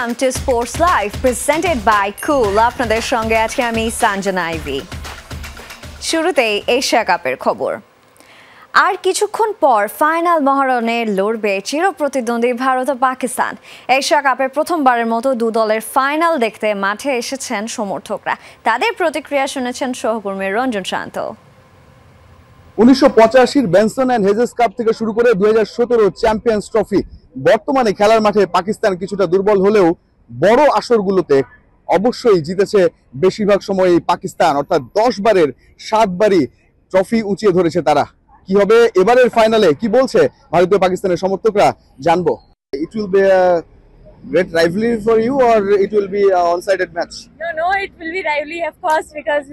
Welcome to Sports Live presented by Cool. আপনাদের সঙ্গে আছি আমি সঞ্জনা আইভি। শুরুতেই এশিয়া কাপের খবর। আর কিছুক্ষণ পর ফাইনাল মহারণে লড়বে চিরপ্রতিদ্বন্দ্বী ভারত ও পাকিস্তান। এশিয়া কাপের প্রথমবারের মতো দু দলের ফাইনাল দেখতে মাঠে এসেছেন সমর্থকরা। তাদের প্রতিক্রিয়া শুনেছেন সহকর্মী রঞ্জন শান্ত। 1985-র বেনসন অ্যান্ড হেজেস কাপ থেকে শুরু করে 2017 চ্যাম্পিয়ন্স ট্রফি, বর্তমানে খেলার মাঠে পাকিস্তান কিছুটা দুর্বল হলেও বড় আসরগুলোতে অবশ্যই জিতেছে বেশিরভাগ সময় পাকিস্তান, অর্থাৎ 10 বারের 7 বারই ট্রফি উঁচিয়ে ধরেছে তারা। কি হবে এবারের ফাইনালে, কি বলছে ভারতীয় পাকিস্তানের সমর্থকরা, জানবো। It will be a great rivalry for you or it will be a one-sided match? No, it will be rivalry, of course, because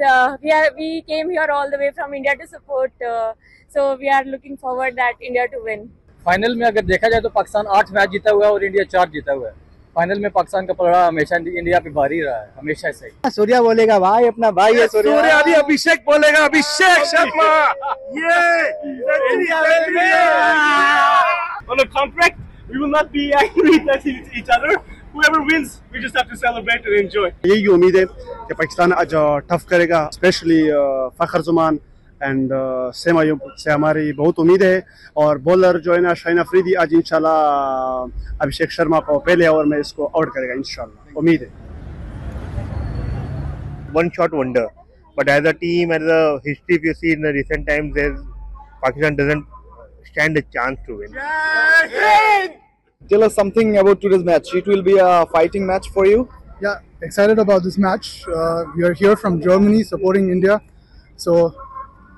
we came here all the way from India to support. So we are looking forward that India to win. Final में अगर देखा जाए तो Pakistan 8 match जीता हुआ है और India 4 जीता हुआ है। फाइनल में पाकिस्तान का पलड़ा हमेशा इंडिया पे भारी रहा है, हमेशा से ही। सूर्या बोलेगा भाई, अपना भाई है सूर्या। अभी अभिषेक बोलेगा, अभिषेक शर्मा ये on a contract we will not be angry at each other. Whoever wins we just have to celebrate and enjoy. यही उम्मीद है कि पाकिस्तान आज टफ करेगा, specially Fakhar जुमान and same Ayub से हमारी बहुत उम्मीद है। और बॉलर जो है ना शाहीन अफरीदी आज इंशाल्लाह अभिषेक शर्मा को पहले ओवर में इसको आउट करेगा इंशाल्लाह, उम्मीद है। One shot wonder, but as a team, as a history, if you see in the recent times, Pakistan doesn't stand a chance to win. Tell us something about today's match. It will be a fighting match for you. Yeah, excited about this match. We are here from Germany supporting India, so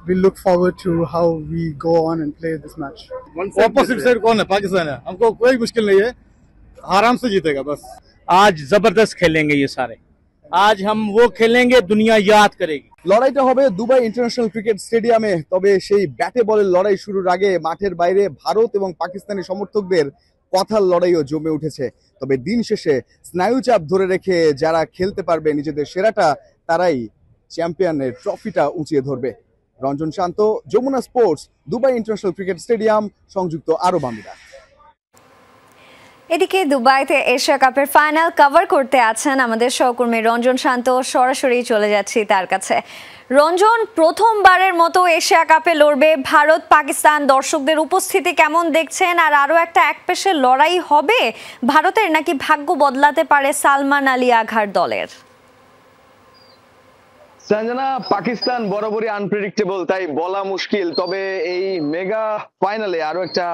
we look forward to how we go on and play this match. Opposite side कौन है? पाकिस्तान है। हमको कोई मुश्किल नहीं है, आराम से जीतेगा बस। आज जबरदस्त खेलेंगे ये सारे, आज हम वो खेलेंगे दुनिया याद करेगी। লড়াইটা হবে দুবাই ইন্টারন্যাশনাল ক্রিকেট স্টেডিয়ামে। তবে সেই ব্যাটে বলের লড়াই শুরুর আগে মাঠের বাইরে ভারত এবং পাকিস্তানি সমর্থকদের কথার লড়াইও জমে উঠেছে। তবে দিন শেষে স্নায়ুচাপ ধরে রেখে যারা খেলতে পারবে নিজেদের সেরাটা, তারাই চ্যাম্পিয়নের ট্রফিটা উঁচিয়ে ধরবে। Ranjan Shanto, Jamuna sports, Dubai international cricket stadium, সংযুক্ত আরব আমিরাত। এদিকে দুবাইতে এশিয়া কাপের ফাইনাল কভার করতে আছেন আমাদের সহকর্মী রঞ্জন শান্ত। সরাসরি চলে যাচ্ছি তার কাছে। রঞ্জন, প্রথমবারের মতো এশিয়া কাপে লড়বে ভারত পাকিস্তান, দর্শকদের উপস্থিতি কেমন দেখছেন? আর আরও একটা একপেশে লড়াই হবে ভারতের, নাকি ভাগ্য বদলাতে পারে সালমান আলী আঘার দলের? সঞ্জনা, পাকিস্তান বরাবরই আনপ্রেডিক্টেবল, তাই বলা মুশকিল। তবে এই মেগা ফাইনালে আরো একটা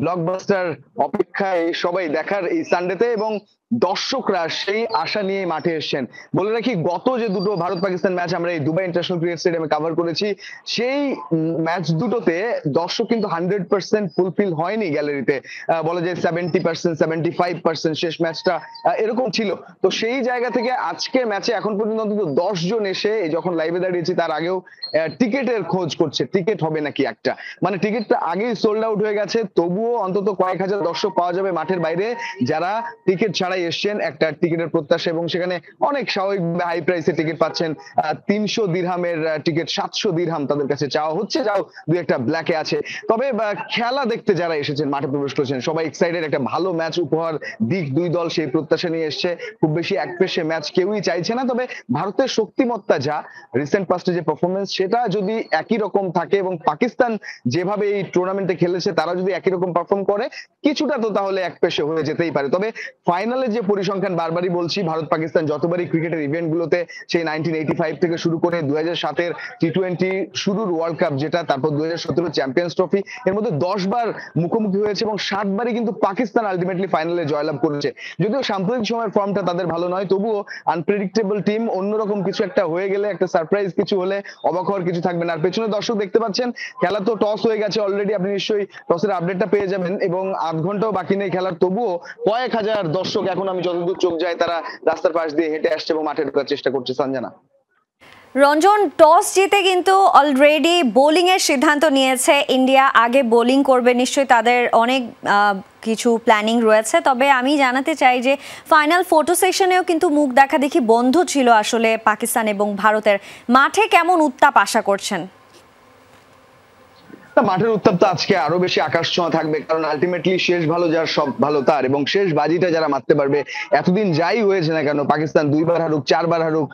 ব্লকবাস্টার অপেক্ষায় সবাই দেখার এই সানডেতে, এবং দর্শকরা সেই আশা নিয়ে মাঠে এসেছেন। বলে রাখি, গত যে দুটো ভারত পাকিস্তান ম্যাচ আমরা এই দুবাই ইন্টারন্যাশনাল ক্রিকেট স্টেডিয়ামে কভার করেছি, সেই ম্যাচ দুটোতে দর্শক কিন্তু 100% ফুলফিল হয়নি গ্যালারিতে। বলা যায় 70%, 75% শেষ ম্যাচটা এরকম ছিল। তো সেই জায়গা থেকে আজকের ম্যাচে এখন পর্যন্ত অন্তত 10 জন এসে, যখন লাইভে দাঁড়িয়েছি তার আগেও টিকেটের খোঁজ করছে, টিকিট হবে নাকি একটা। মানে টিকিটটা আগেই সোল্ড আউট হয়ে গেছে, তবুও অন্তত কয়েক হাজার দর্শক পাওয়া যাবে মাঠের বাইরে যারা টিকিট ছাড়াই এসছেন একটা টিকিটের প্রত্যাশা, এবং সেখানে অনেক স্বাভাবিক হাই প্রাইসে টিকিট পাচ্ছেন। 300 দিরহামের টিকিট 700 দিরহাম তাদের কাছে চাওয়া হচ্ছে, যাও দুই একটা ব্ল্যাকে আছে। তবে খেলা দেখতে যারা এসেছেন, মাঠে প্রবেশ করেছেন, সবাই এক্সাইটেড, একটা ভালো ম্যাচ উপহার দিক দুই দল, সেই প্রত্যাশা নিয়ে এসছে। খুব বেশি একপেশে ম্যাচ কেউই চাইছে না। তবে ভারতের শক্তিমত্তা যা রিসেন্ট পাস্টে যে পারফরমেন্স, সেটা যদি একই রকম থাকে এবং পাকিস্তান যেভাবে এই টুর্নামেন্টে খেলেছে তারা যদি একই রকম পারফর্ম করে, কিছুটা তো তাহলে একপেশে হয়ে যেতেই পারে। তবে ফাইনালে যে পরিসংখ্যান বারবারই বলছি, ভারত পাকিস্তান যতবারই ক্রিকেটের ইভেন্ট গুলোতে, সেই 1985 থেকে শুরু করে 2007-এর টি20 শুরুর ওয়ার্ল্ড কাপ যেটা, তারপর 2017 চ্যাম্পিয়ন্স ট্রফি, এর মধ্যে 10 বার মুখোমুখি হয়েছে এবং 7 বারই কিন্তু পাকিস্তান আলটিমেটলি ফাইনালে জয়লাভ করেছে। যদিও সাম্প্রতিক সময়ের ফর্মটা তাদের ভালো নয়, তবুও আনপ্রেডিক্টেবল টিম, অন্যরকম কিছু একটা হয়ে গেলে, একটা সারপ্রাইজ কিছু হলে অবাক হওয়ার কিছু থাকবে না। আর পেছনে দর্শক দেখতে পাচ্ছেন, খেলা তো টস হয়ে গেছে অলরেডি, আপনি নিশ্চয়ই টসের আপডেটটা পেয়ে যাবেন, এবং আধ ঘন্টাও বাকি নেই খেলার, তবুও কয়েক হাজার দর্শক এখন আমি যতদূর চোখ যায় তারা রাস্তার পাশ দিয়ে হেঁটে আসছে এবং মাঠে ঢোকার চেষ্টা করছে। সঞ্জনা, রঞ্জন, টস জিতে কিন্তু অলরেডি বোলিং এর সিদ্ধান্ত নিয়েছে ইন্ডিয়া। আগে বোলিং করবে, নিশ্চয়ই তাদের অনেক কিছু প্ল্যানিং রয়েছে। তবে আমি জানাতে চাই যে ফাইনাল ফটো সেশনেও কিন্তু মুখ দেখা দেখি বন্ধ ছিল আসলে পাকিস্তান এবং ভারতের। মাঠে কেমন উত্তাপ আশা করছেন? মাঠের উত্তাপ তো আজকে আরো বেশি আকাশ ছোঁয়া থাকবে, কারণ আলটিমেটলি শেষ ভালো যার সব ভালো তার, এবং শেষ বাজিটা যারা মারতে পারবে। এতদিন যাই হয়েছে না কেন, পাকিস্তান 2 বার হারুক 4 বার হারুক,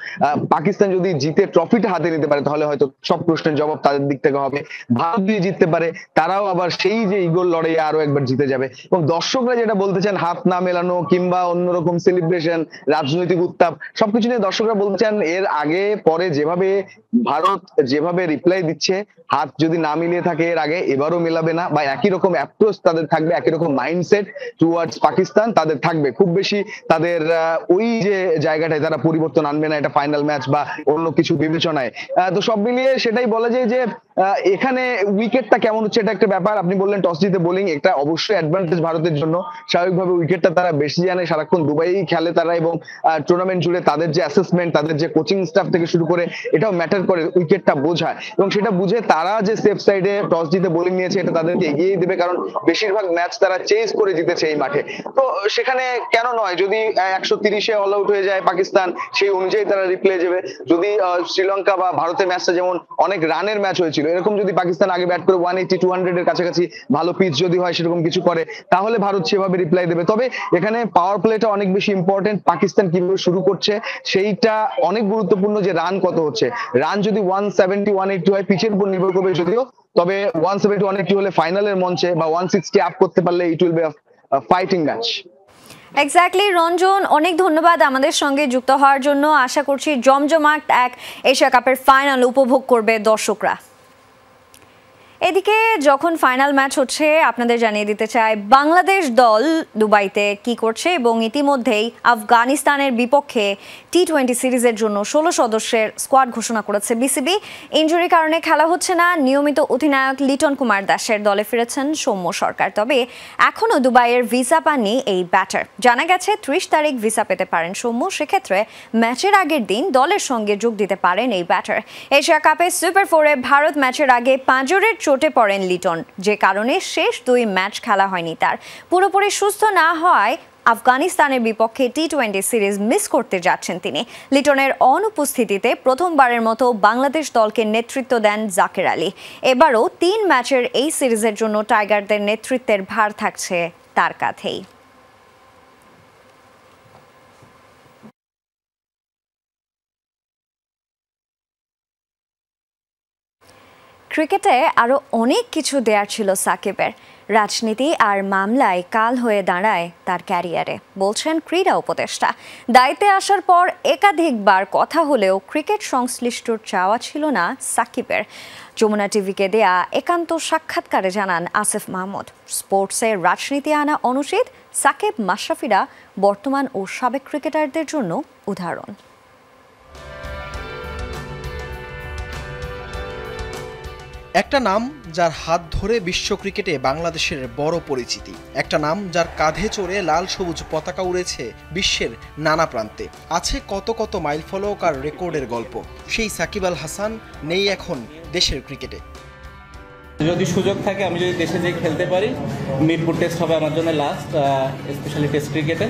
পাকিস্তান যদি জিতে ট্রফিটা হাতে নিতে পারে তাহলে হয়তো সব প্রশ্নের জবাব তাদের দিক থেকে হবে। ভারত যদি জিততে পারে তারাও আবার সেই যে ইগোল লড়াইয়ে আরো একবার জিতে যাবে। এবং দর্শকরা যেটা বলতে চান হাত না মেলানো কিংবা অন্যরকম সেলিব্রেশন, রাজনৈতিক উত্তাপ সবকিছু নিয়ে দর্শকরা বলতে চান এর আগে পরে যেভাবে ভারত যেভাবে রিপ্লাই দিচ্ছে, হাত যদি না মিলিয়ে থাকে এর আগে, এবারও মেলাবে না, বা একই রকম অ্যাপ্রোচ তাদের থাকবে, একই রকম মাইন্ডসেট টুয়ার্ডস পাকিস্তান তাদের থাকবে। খুব বেশি তাদের ওই যে জায়গাটায় তারা পরিবর্তন আনবে না এটা ফাইনাল ম্যাচ বা অন্য কিছু বিবেচনায়। তো সব মিলিয়ে সেটাই বলা যায় যে এখানে উইকেটটা কেমন হচ্ছে এটা একটা ব্যাপার। আপনি বললেন টস জিতে বোলিং, এটা অবশ্যই অ্যাডভান্টেজ ভারতের জন্য। স্বাভাবিকভাবে উইকেটটা তারা বেশি জানে, সারাক্ষণ দুবাই খেলে তারা, এবং টুর্নামেন্ট জুড়ে তাদের যে অ্যাসেসমেন্ট, তাদের যে কোচিং স্টাফ থেকে শুরু করে এটাও ম্যাটার করে উইকেটটা বোঝায়, এবং সেটা বুঝে তারা যে সেফ সাইডে টস জিতে বোলিং নিয়েছে এটা তাদেরকে এগিয়ে দেবে, কারণ বেশিরভাগ ম্যাচ তারা চেজ করে জিতেছে এই মাঠে। তো সেখানে কেন নয়, যদি 130-এ অল আউট হয়ে যায় পাকিস্তান সেই অনুযায়ী তারা রিপ্লে যাবে। যদি শ্রীলঙ্কা বা ভারতের ম্যাচটা যেমন অনেক রানের ম্যাচ হয়েছিল, এরকম যদি পাকিস্তান আগে ব্যাট করে 180-200 এর কাছাকাছি ভালো পিচ যদি হয় সেরকম কিছু করে, তাহলে ভারত সেভাবে রিপ্লাই দেবে। তবে এখানে পাওয়ার প্লেটা অনেক বেশি ইম্পর্টেন্ট, পাকিস্তান কিভাবে শুরু করছে সেইটা অনেক গুরুত্বপূর্ণ, যে রান কত হচ্ছে। রান যদি 170-180 হয় পিচের উপর নির্ভর করবে যদিও, তবে 170-180 হলে ফাইনালের মঞ্চে বা 160 আপ করতে পারলে it will be a fighting match. Exactly Ranjan, অনেক ধন্যবাদ আমাদের সঙ্গে যুক্ত হওয়ার জন্য। আশা করছি জমজমাট এক এশিয়া কাপের ফাইনাল উপভোগ করবে দর্শকরা। এদিকে যখন ফাইনাল ম্যাচ হচ্ছে আপনাদের জানিয়ে দিতে চাই বাংলাদেশ দল দুবাইতে কি করছে, এবং ইতিমধ্যেই আফগানিস্তানের বিপক্ষে টি-20 সিরিজের জন্য 16 সদস্যের স্কোয়াড ঘোষণা করেছে বিসিবি। ইনজুরির কারণে খেলা হচ্ছে না নিয়মিত অধিনায়ক লিটন কুমার দাসের দলে ফিরেছেন সৌম্য সরকার। তবে এখনও দুবাইয়ের ভিসা পাননি এই ব্যাটার। জানা গেছে 30 তারিখ ভিসা পেতে পারেন সৌম্য, সেক্ষেত্রে ম্যাচের আগের দিন দলের সঙ্গে যোগ দিতে পারেন এই ব্যাটার। এশিয়া কাপে সুপার 4-এ ভারত ম্যাচের আগে পাঁজরের চোটে পড়েন লিটন, যে কারণে শেষ 2 ম্যাচ খেলা হয়নি তার। পুরোপুরি সুস্থ না হওয়ায় আফগানিস্তানের বিপক্ষে টি-20 সিরিজ মিস করতে যাচ্ছেন তিনি। লিটনের অনুপস্থিতিতে প্রথমবারের মতো বাংলাদেশ দলকে নেতৃত্ব দেন জাকের আলী। এবারও 3 ম্যাচের এই সিরিজের জন্য টাইগারদের নেতৃত্বের ভার থাকছে তার কাঁধেই। ক্রিকেটে আরও অনেক কিছু দেয়ার ছিল সাকিবের। রাজনীতি আর মামলায় কাল হয়ে দাঁড়ায় তার ক্যারিয়ারে, বলছেন ক্রীড়া উপদেষ্টা। দায়িত্বে আসার পর একাধিকবার কথা হলেও ক্রিকেট সংশ্লিষ্টর চাওয়া ছিল না সাকিবের। যমুনা টিভিকে দেয়া একান্ত সাক্ষাৎকারে জানান আসিফ মাহমুদ, স্পোর্টসে রাজনীতি আনা অনুচিত। সাকিব মাশরাফিরা বর্তমান ও সাবেক ক্রিকেটারদের জন্য উদাহরণ। একটা নাম যার হাত ধরে বিশ্ব ক্রিকেটে বাংলাদেশের বড় পরিচিতি, একটা নাম যার কাঁধে চড়ে লাল সবুজ পতাকা উড়েছে বিশ্বের নানা প্রান্তে। আছে কত কত মাইল ফলক আর রেকর্ডের গল্প। সেই সাকিব আল হাসান নেই এখন দেশের ক্রিকেটে। যদি সুযোগ থাকে, আমি যদি দেশে যেয়ে খেলতে পারি, মিরপুর টেস্ট হবে আমার জন্য লাস্ট, স্পেশালি টেস্ট ক্রিকেটে।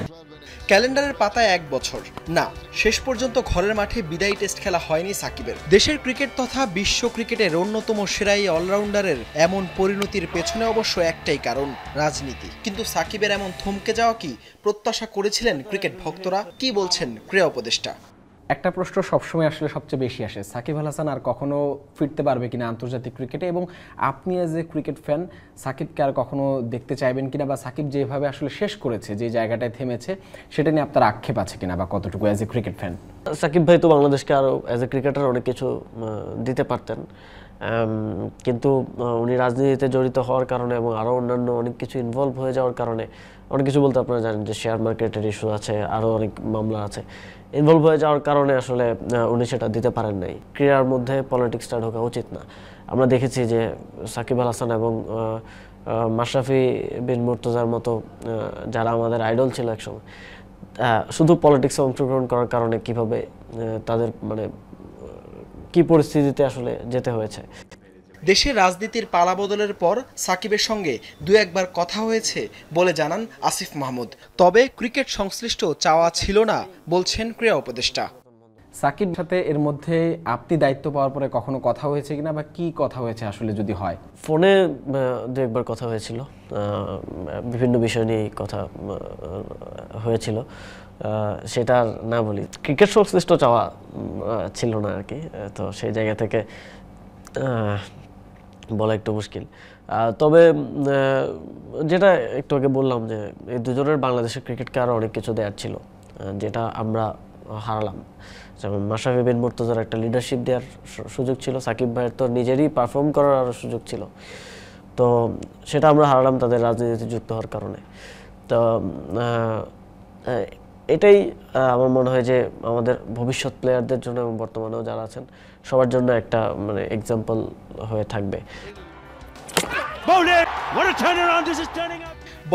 ক্যালেন্ডারের পাতায় 1 বছর না, শেষ পর্যন্ত ঘরের মাঠে বিদায়ী টেস্ট খেলা হয়নি সাকিবের। দেশের ক্রিকেট তথা বিশ্ব ক্রিকেটের অন্যতম সেরাই অলরাউন্ডারের এমন পরিণতির পেছনে অবশ্য একটাই কারণ, রাজনীতি। কিন্তু সাকিবের এমন থমকে যাওয়া কি প্রত্যাশা করেছিলেন ক্রিকেট ভক্তরা? কি বলছেন ক্রীড়া উপদেষ্টা? একটা প্রশ্ন সবসময় আসলে সবচেয়ে বেশি আসে, সাকিব আল হাসান আর কখনো ফিরতে পারবে কিনা আন্তর্জাতিক ক্রিকেটে, এবং আপনি অ্যাজ এ ক্রিকেট ফ্যান সাকিবকে আর কখনো দেখতে চাইবেন কিনা, বা সাকিব যেভাবে আসলে শেষ করেছে, যে জায়গাটায় থেমেছে, সেটা নিয়ে আপনার আক্ষেপ আছে কিনা, বা কতটুকু as a cricket fan? Shakib ভাই তো বাংলাদেশকে আরও অ্যাজ এ ক্রিকেটার অনেক কিছু দিতে পারতেন, কিন্তু উনি রাজনীতিতে জড়িত হওয়ার কারণে এবং আরও অন্যান্য অনেক কিছু ইনভলভ হয়ে যাওয়ার কারণে, অনেক কিছু বলতে আপনারা জানেন যে শেয়ার মার্কেটের ইস্যু আছে, আরও অনেক মামলা আছে, ইনভলভ হয়ে যাওয়ার কারণে আসলে উনি সেটা দিতে পারেন নাই। ক্রীড়ার মধ্যে পলিটিক্সটা ঢোকা উচিত না। আমরা দেখেছি যে সাকিব আল হাসান এবং মাশরাফি বিন মুর্তজার মতো যারা আমাদের আইডল ছিল একসময়, শুধু পলিটিক্সে অংশগ্রহণ করার কারণে কিভাবে তাদের কি পরিস্থিতিতে আসলে যেতে হয়েছে। দেশের রাজনীতির পালাবদলের পর সাকিবের সঙ্গে 2-1বার কথা হয়েছে বলে জানান আসিফ মাহমুদ। তবে ক্রিকেট সংশ্লিষ্ট চাওয়া ছিল না বলছেন ক্রীড়া উপদেষ্টা। সাকিব সাথে এর মধ্যে আপনি দায়িত্ব পাওয়ার পরে কখনো কথা হয়েছে কিনা বা কি কথা হয়েছে আসলে যদি হয়? ফোনে দু একবার কথা হয়েছিল, বিভিন্ন বিষয় নিয়ে কথা হয়েছিল, সেটা আর না বলি। ক্রিকেট সংশ্লিষ্ট চাওয়া ছিল না আর কি, তো সেই জায়গা থেকে বলা একটু মুশকিল। তবে যেটা একটু আগে বললাম যে এই দুজনের বাংলাদেশের ক্রিকেটকে আরও অনেক কিছু দেওয়ার ছিল, যেটা আমরা হারালাম। যেমন মাশরাফি বিন মুর্তজার একটা লিডারশিপ দেওয়ার সুযোগ ছিল, সাকিব ভাইয়ের তো নিজেরই পারফর্ম করার আরও সুযোগ ছিল, তো সেটা আমরা হারালাম তাদের রাজনীতিতে যুক্ত হওয়ার কারণে। তো এটাই আমার মনে হয় যে আমাদের ভবিষ্যৎ প্লেয়ারদের জন্য এবং বর্তমানেও যারা আছেন সবার জন্য একটা মানে এক্সাম্পল হয়ে থাকবে।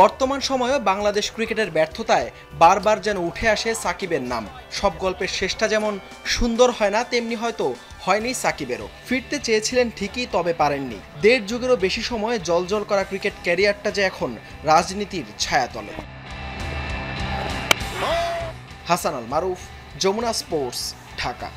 বর্তমান সময়ে বাংলাদেশ ক্রিকেটের ব্যর্থতায় বারবার যেন উঠে আসে সাকিবের নাম। সব গল্পের শেষটা যেমন সুন্দর হয় না, তেমনি হয়তো হয়নি সাকিবেরও। ফিরতে চেয়েছিলেন ঠিকই, তবে পারেননি। ১.৫ যুগেরও বেশি সময় জলজল করা ক্রিকেট ক্যারিয়ারটা যে এখন রাজনীতির ছায়াতলে। হাসান আল মারুফ, যমুনা স্পোর্টস, ঢাকা।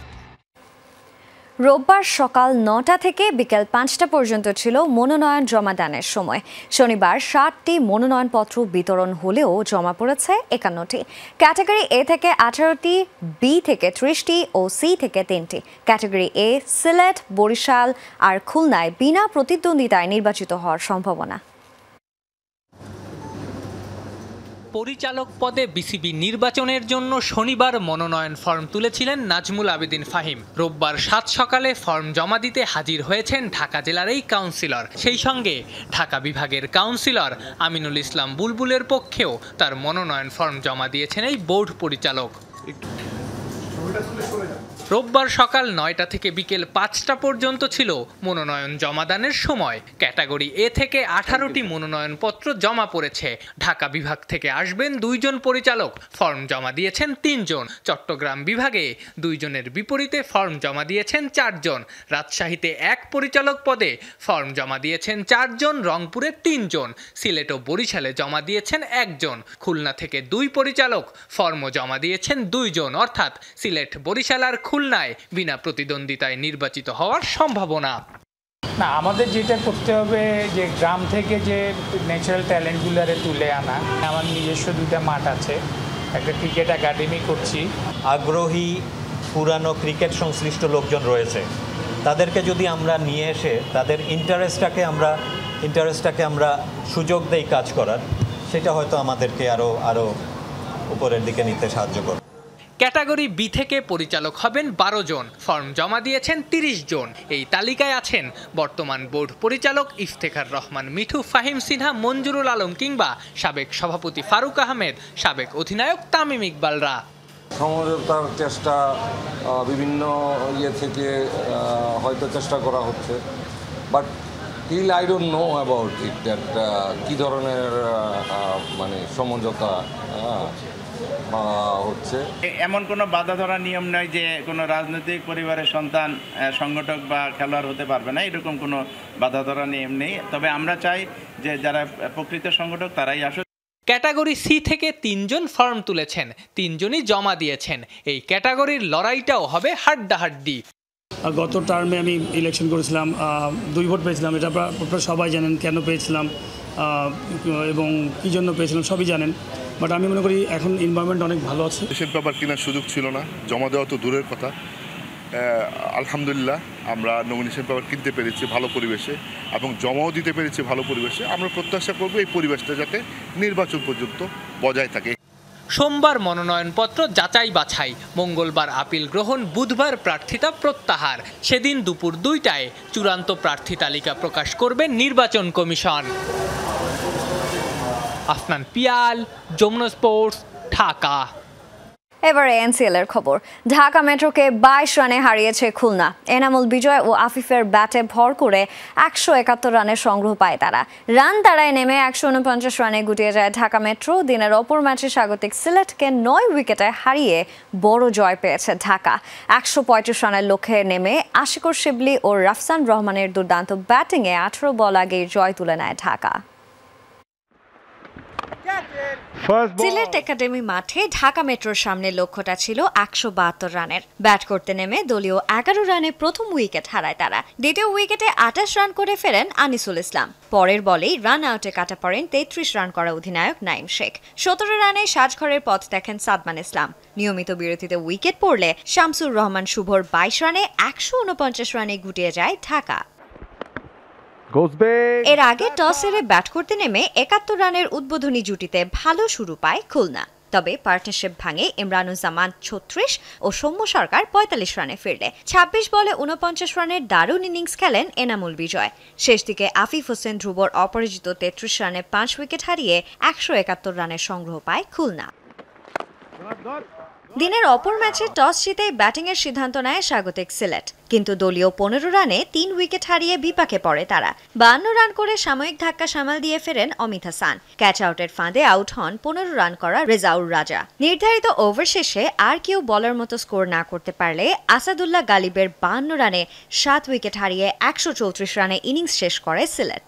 রোববার সকাল 9টা থেকে বিকেল 5টা পর্যন্ত ছিল মনোনয়ন জমাদানের সময়। শনিবার 60টি মনোনয়নপত্র বিতরণ হলেও জমা পড়েছে 51টি। ক্যাটাগরি এ থেকে 18টি, বি থেকে 30টি ও সি থেকে 3টি। ক্যাটাগরি এ সিলেট, বরিশাল আর খুলনায় বিনা প্রতিদ্বন্দ্বিতায় নির্বাচিত হওয়ার সম্ভাবনা। পরিচালক পদে বিসিবি নির্বাচনের জন্য শনিবার মনোনয়ন ফর্ম তুলেছিলেন নাজমুল আবেদিন ফাহিম। রোববার 7 সকালে ফর্ম জমা দিতে হাজির হয়েছেন ঢাকা জেলার এই কাউন্সিলর। সেই সঙ্গে ঢাকা বিভাগের কাউন্সিলর আমিনুল ইসলাম বুলবুলের পক্ষেও তার মনোনয়ন ফর্ম জমা দিয়েছেন এই বোর্ড পরিচালক। রোববার সকাল 9টা থেকে বিকেল 5টা পর্যন্ত ছিল মনোনয়ন জমাদানের সময়। ক্যাটাগরি এ থেকে 18টি মনোনয়নপত্র জমা পড়েছে। ঢাকা বিভাগ থেকে আসবেন 2 জন পরিচালক, ফর্ম জমা দিয়েছেন 3 জন। চট্টগ্রাম বিভাগে 2 জনের বিপরীতে ফর্ম জমা দিয়েছেন 4 জন। রাজশাহীতে 1 পরিচালক পদে ফর্ম জমা দিয়েছেন 4 জন, রংপুরে 3 জন। সিলেট ও বরিশালে জমা দিয়েছেন 1 জন। খুলনা থেকে 2 পরিচালক ফর্মও জমা দিয়েছেন 2 জন, অর্থাৎ সিলেট, বরিশাল আর খুলনায় বিনা প্রতিদ্বন্দ্বিতায় নির্বাচিত হওয়ার সম্ভাবনা। না, আমাদের যেটা করতে হবে যে গ্রাম থেকে যে ন্যাচারাল ট্যালেন্টগুলারে তুলে আনা। আমার নিজস্ব 2টা মাঠ আছে, একটা ক্রিকেট একাডেমি করছি। আগ্রহী পুরানো ক্রিকেট সংশ্লিষ্ট লোকজন রয়েছে, তাদেরকে যদি আমরা নিয়ে এসে তাদের ইন্টারেস্টটাকে আমরা সুযোগ দেই কাজ করার, সেটা হয়তো আমাদেরকে আরও উপরের দিকে নিতে সাহায্য করবে। ক্যাটাগরি বি থেকে পরিচালক হবেন 12 জন, ফর্ম জমা দিয়েছেন 30 জন। এই তালিকায় আছেন বর্তমান বোর্ড পরিচালক ইফতেখার রহমান মিঠু, ফাহিম সিনহা, মঞ্জুরুল আলম কিংবা সাবেক সভাপতি ফারুক আহমেদ, সাবেক অধিনায়ক তামিম ইকবালরা। সমঝোতার চেষ্টা বিভিন্ন থেকে হয়তো চেষ্টা করা হচ্ছে, but still I don't know about it, that কী ধরনের মানে সমঝোতা হচ্ছে। এমন কোনো বাধা ধরা নিয়ম নয় যে কোনো রাজনৈতিক পরিবারের সন্তান সংগঠক বা খেলোয়াড় হতে পারবে না, এরকম কোনো বাধা ধরা নিয়ম নেই। তবে আমরা চাই যে যারা প্রকৃত সংগঠক তারাই আসুক। ক্যাটাগরি সি থেকে 3 জন ফর্ম তুলেছেন, 3 জনই জমা দিয়েছেন। এই ক্যাটাগরির লড়াইটাও হবে হাড্ডাহাড্ডি। গত টার্মে আমি ইলেকশন করেছিলাম, 2 ভোট পেয়েছিলাম। এটা আপনারা সবাই জানেন কেন পেয়েছিলাম এবং কী জন্য পেয়েছিলাম, সবই জানেন। বাট আমি মনে করি এখন এনভায়রনমেন্ট অনেক ভালো আছে। দেশের পেপার কেনার সুযোগ ছিল না, জমা দেওয়া তো দূরের কথা। আলহামদুলিল্লাহ আমরা নমিনেশন পেপার কিনতে পেরেছি ভালো পরিবেশে এবং জমাও দিতে পেরেছি ভালো পরিবেশে। আমরা প্রত্যাশা করব এই পরিবেশটা যাতে নির্বাচন পর্যন্ত বজায় থাকে। সোমবার মনোনয়নপত্র যাচাই বাছাই, মঙ্গলবার আপিল গ্রহণ, বুধবার প্রার্থিতা প্রত্যাহার। সেদিন দুপুর 2টায় চূড়ান্ত প্রার্থী তালিকা প্রকাশ করবে নির্বাচন কমিশন। আফনান পিয়াল, যমুনা স্পোর্টস, ঢাকা। এবারে এনসিএল এর খবর। ঢাকা মেট্রোকে 22 রানে হারিয়েছে খুলনা। এনামুল বিজয় ও আফিফের ব্যাটে ভর করে 171 রানের সংগ্রহ পায় তারা। রান তাড়ায় নেমে 149 রানে গুটিয়ে যায় ঢাকা মেট্রো। দিনের অপর ম্যাচে স্বাগতিক সিলেটকে 9 উইকেটে হারিয়ে বড় জয় পেয়েছে ঢাকা। 135 রানের লক্ষ্যে নেমে আশিকুর শিবলি ও রাফসান রহমানের দুর্দান্ত ব্যাটিংয়ে 18 বল আগেই জয় তুলে নেয় ঢাকা। সিলেট একাডেমি মাঠে ঢাকা মেট্রোর সামনে লক্ষ্যটা ছিল 172 রানের। ব্যাট করতে নেমে দলীয় 11 রানে প্রথম উইকেট হারায় তারা। দ্বিতীয় উইকেটে 28 রান করে ফেরেন আনিসুল ইসলাম। পরের বলেই রান আউটে কাটা পড়েন 33 রান করা অধিনায়ক নাইম শেখ। 17 রানে সাজঘরের পথ দেখেন সাদমান ইসলাম। নিয়মিত বিরতিতে উইকেট পড়লে শামসুর রহমান শুভর 22 রানে 149 রানে গুটিয়ে যায় ঢাকা। এর আগে টস হেরে ব্যাট করতে নেমে 71 রানের উদ্বোধনী জুটিতে ভালো শুরু পায় খুলনা। তবে পার্টনারশিপ ভাঙে ইমরানুজ্জামান 36 ও সৌম্য সরকার 45 রানে ফিরলে 26 বলে 49 রানের দারুণ ইনিংস খেলেন এনামুল বিজয়। শেষ দিকে আফিফ হোসেন ধ্রুবর অপরাজিত 33 রানে 5 উইকেট হারিয়ে 171 রানের সংগ্রহ পায় খুলনা। দিনের অপর ম্যাচে টস জিতেই ব্যাটিংয়ের সিদ্ধান্ত নেয় স্বাগতিক সিলেট, কিন্তু দলীয় 15 রানে 3 উইকেট হারিয়ে বিপাকে পড়ে তারা। 52 রান করে সাময়িক ধাক্কা সামাল দিয়ে ফেরেন অমিত হাসান। ক্যাচ আউটের ফাঁদে আউট হন 15 রান করা রেজাউর রাজা। নির্ধারিত ওভার শেষে আর কেউ বলার মতো স্কোর না করতে পারলে আসাদুল্লাহ গালিবের 52 রানে 7 উইকেট হারিয়ে 134 রানে ইনিংস শেষ করে সিলেট।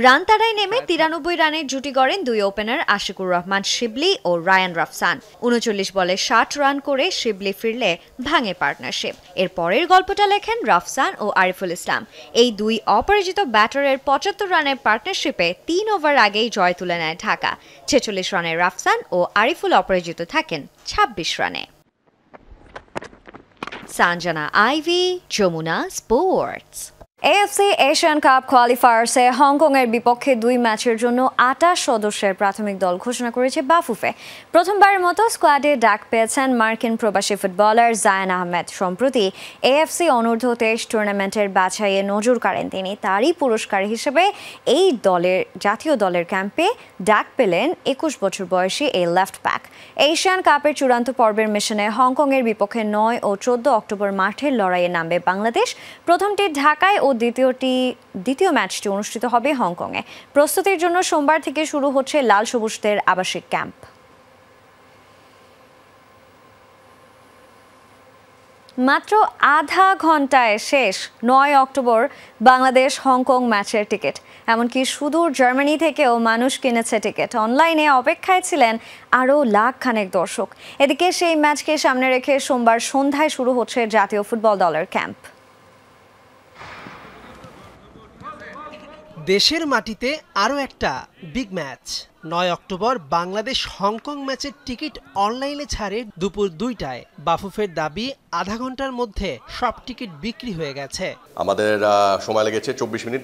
রান তাড়ায় নেমে 93 রানের জুটি গড়েন দুই ওপেনার আশিকুর রহমান শিবলি ও রায়ান রাফসান। 39 বলে 60 রান করে শিবলি ফিরলে ভাঙে পার্টনারশিপ। এর পরের গল্পটা লেখেন রাফসান ও আরিফুল ইসলাম। এই দুই অপরাজিত ব্যাটারের 75 রানের পার্টনারশিপে 3 ওভার আগেই জয় তুলে নেয় ঢাকা। 46 রানে রাফসান ও আরিফুল অপরাজিত থাকেন 26 রানে। Sanjana Ivy, Jamuna sports. AFC Asian cup কোয়ালিফায়ার্সে হংকংয়ের বিপক্ষে 2 ম্যাচের জন্য 28 সদস্যের প্রাথমিক দল ঘোষণা করেছে বাফুফে। প্রথমবারের মতো স্কোয়াডে ডাক পেয়েছেন মার্কিন প্রবাসী ফুটবলার জায়ান আহমেদ। সম্প্রতি এএফসি অনূর্ধ্ব 23 টুর্নামেন্টের বাছাইয়ে নজর কাড়েন তিনি। তারই পুরস্কার হিসেবে এই জাতীয় দলের ক্যাম্পে ডাক পেলেন 21 বছর বয়সী এই লেফট ব্যাক। এশিয়ান কাপের চূড়ান্ত পর্বের মিশনে হংকংয়ের বিপক্ষে 9 ও 14 অক্টোবর মাঠের লড়াইয়ে নামবে বাংলাদেশ। প্রথমটি ঢাকায় ও দ্বিতীয় ম্যাচটি অনুষ্ঠিত হবে হংকংয়ে। প্রস্তুতির জন্য সোমবার থেকে শুরু হচ্ছে লাল সবুজদের আবাসিক ক্যাম্প। মাত্র আধা ঘন্টায় শেষ 9 অক্টোবর বাংলাদেশ হংকং ম্যাচের টিকিট। এমনকি সুদূর জার্মানি থেকেও মানুষ কিনেছে টিকিট। অনলাইনে অপেক্ষায় ছিলেন আরও লাখ খানেক দর্শক। এদিকে সেই ম্যাচকে সামনে রেখে সোমবার সন্ধ্যায় শুরু হচ্ছে জাতীয় ফুটবল দলের ক্যাম্প। দেশের মাটিতে আরও একটা big match. 9 October Bangladesh Hong Kong ম্যাচের টিকিট অনলাইনে ছাড়ে দুপুর 2টায়। বাফুফের দাবি আধা ঘন্টার মধ্যে সব টিকিট বিক্রি হয়ে গেছে। আমাদের সময় লেগেছে 24 মিনিট।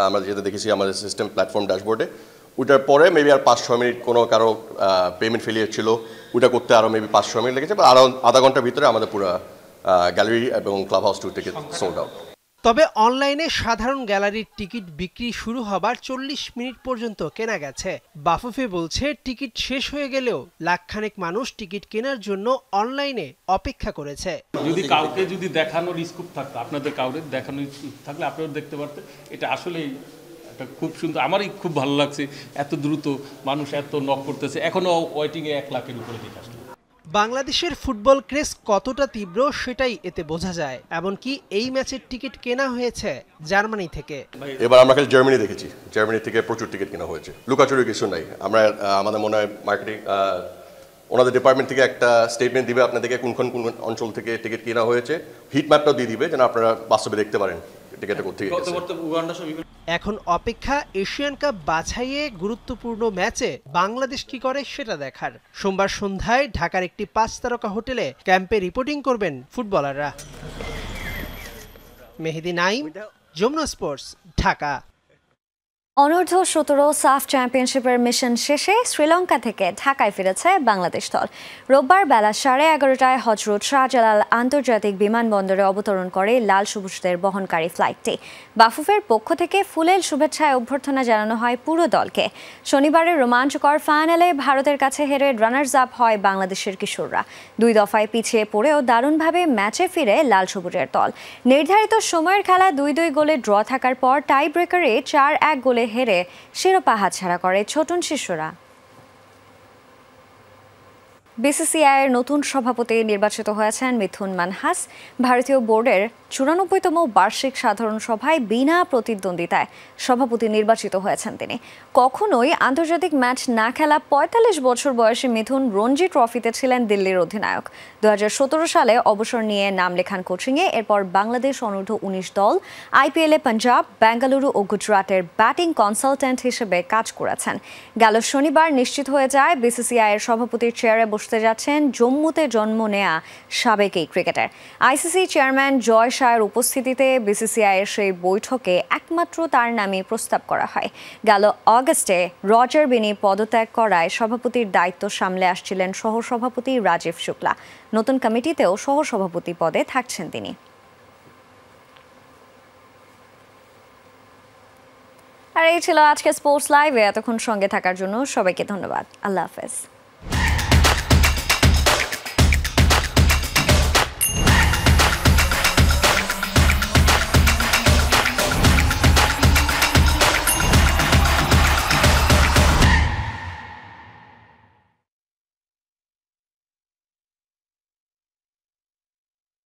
আমরা যেটা দেখেছি আমাদের সিস্টেম প্ল্যাটফর্ম ড্যাশবোর্ডে, ওটার পরে মেবি আর 5-6 মিনিট কোনো কারো পেমেন্ট ফেলিয়ার ছিল, ওটা করতে আরও মেবি 5-6 মিনিট লেগেছে। আরও আধা ঘন্টার ভিতরে আমাদের পুরো গ্যালারি এবং club house 2 ticket sold out. তবে অনলাইনে সাধারণ গ্যালারির টিকিট বিক্রি শুরু হবার 40 মিনিট পর্যন্ত কেনা গেছে। বাফুফে বলছে টিকিট শেষ হয়ে গেলেও লাখখানেক মানুষ টিকিট কেনার জন্য অনলাইনে অপেক্ষা করেছে। যদি কাউকে দেখানোর স্কোপ থাকতো, আপনাদের কাউকে দেখানোর স্কোপ থাকলে আপনারা দেখতে পারতেন। এটা আসলেই একটা খুব সুন্দর, আমারই খুব ভালো লাগছে। এত দ্রুত মানুষ এত নক করতেছে, এখনো ওয়েটিংয়ে 1 লাখের উপরে টিকিট আসলো। বাংলাদেশের ফুটবল ক্রেজ কতটা তীব্র সেটাই এতে বোঝা যায়। এমনকি এই ম্যাচের টিকিট কেনা হয়েছে জার্মানি থেকে। এবার আমরা খালি জার্মানি দেখেছি, জার্মানি থেকে প্রচুর টিকিট কেনা হয়েছে। লুকাচুরি কিছু নাই। আমরা আমাদের মনে হয় মার্কেটিং ওনাদের ডিপার্টমেন্ট থেকে একটা স্টেটমেন্ট দিবে আপনাদেরকে কোন অঞ্চল থেকে টিকিট কেনা হয়েছে, হিট ম্যাপটাও দিয়ে দিবে যেন আপনারা বাস্তবে দেখতে পারেন টিকিটটা কোথায় গেছে। এখন অপেক্ষা এশিয়ান কাপ বাছাইয়ে গুরুত্বপূর্ণ ম্যাচে বাংলাদেশ কি করে সেটা দেখার। সোমবার সন্ধ্যায় ঢাকার একটি 5 তারকা হোটেলে ক্যাম্পে রিপোর্টিং করবেন ফুটবলাররা। মেহেদি নাইম, যমুনা স্পোর্টস, ঢাকা। অনূর্ধ্ব 17 সাফ চ্যাম্পিয়নশিপের মিশন শেষে শ্রীলঙ্কা থেকে ঢাকায় ফিরেছে বাংলাদেশ দল। রোববার বেলা 11:30টায় হজরত শাহজালাল আন্তর্জাতিক বিমানবন্দরে অবতরণ করে লাল সবুজদের বহনকারী ফ্লাইটটি। বাফুফের পক্ষ থেকে ফুলেল শুভেচ্ছায় অভ্যর্থনা জানানো হয় পুরো দলকে। শনিবারের রোমাঞ্চকর ফাইনালে ভারতের কাছে হেরে রানার্স আপ হয় বাংলাদেশের কিশোররা। 2 দফায় পিছিয়ে পড়েও দারুণভাবে ম্যাচে ফিরে লাল সবুজের দল। নির্ধারিত সময়ের খেলা 2-2 গোলে ড্র থাকার পর টাই ব্রেকারে 4-1 গোলে হেরে শিরোপা হাতছাড়া করে ছোটন শিশুরা। বিসিসিআই এর নতুন সভাপতি নির্বাচিত হয়েছেন মিথুন মানহাস। ভারতীয় বোর্ডের 94তম বার্ষিক সাধারণ সভায় বিনা প্রতিদ্বন্দ্বিতায় সভাপতি নির্বাচিত হয়েছেন তিনি। কখনোই আন্তর্জাতিক ম্যাচ না খেলা ৪৫ বছর বয়সী মিথুন রঞ্জি ট্রফিতে ছিলেন দিল্লির অধিনায়ক। ২০১৭ সালে অবসর নিয়ে নাম লেখান কোচিংয়ে। এরপর বাংলাদেশ অনূর্ধ্ব-19 দল, আইপিএলে পাঞ্জাব, বেঙ্গালুরু ও গুজরাটের ব্যাটিং কনসালট্যান্ট হিসেবে কাজ করেছেন। গেল শনিবার নিশ্চিত হয়ে যায় বিসিসিআই এর সভাপতির চেয়ারে বসতে যাচ্ছেন জম্মুতে জন্ম নেয়া সাবেক এই ক্রিকেটার। আইসিসি চেয়ারম্যান জয় শাহের উপস্থিতিতে বিসিসিআই এর সেই বৈঠকে একমাত্র তার নামে প্রস্তাব করা হয়। গেল অগস্টে রজার বিনি পদত্যাগ করায় সভাপতির দায়িত্ব সামলে আসছিলেন সহসভাপতি রাজীব শুক্লা। নতুন কমিটিতেও সহসভাপতি পদে থাকছেন তিনি। আর এই ছিল আজকে স্পোর্টস লাইভে। এতক্ষণ সঙ্গে থাকার জন্য সবাইকে ধন্যবাদ। আল্লাহ হাফেজ।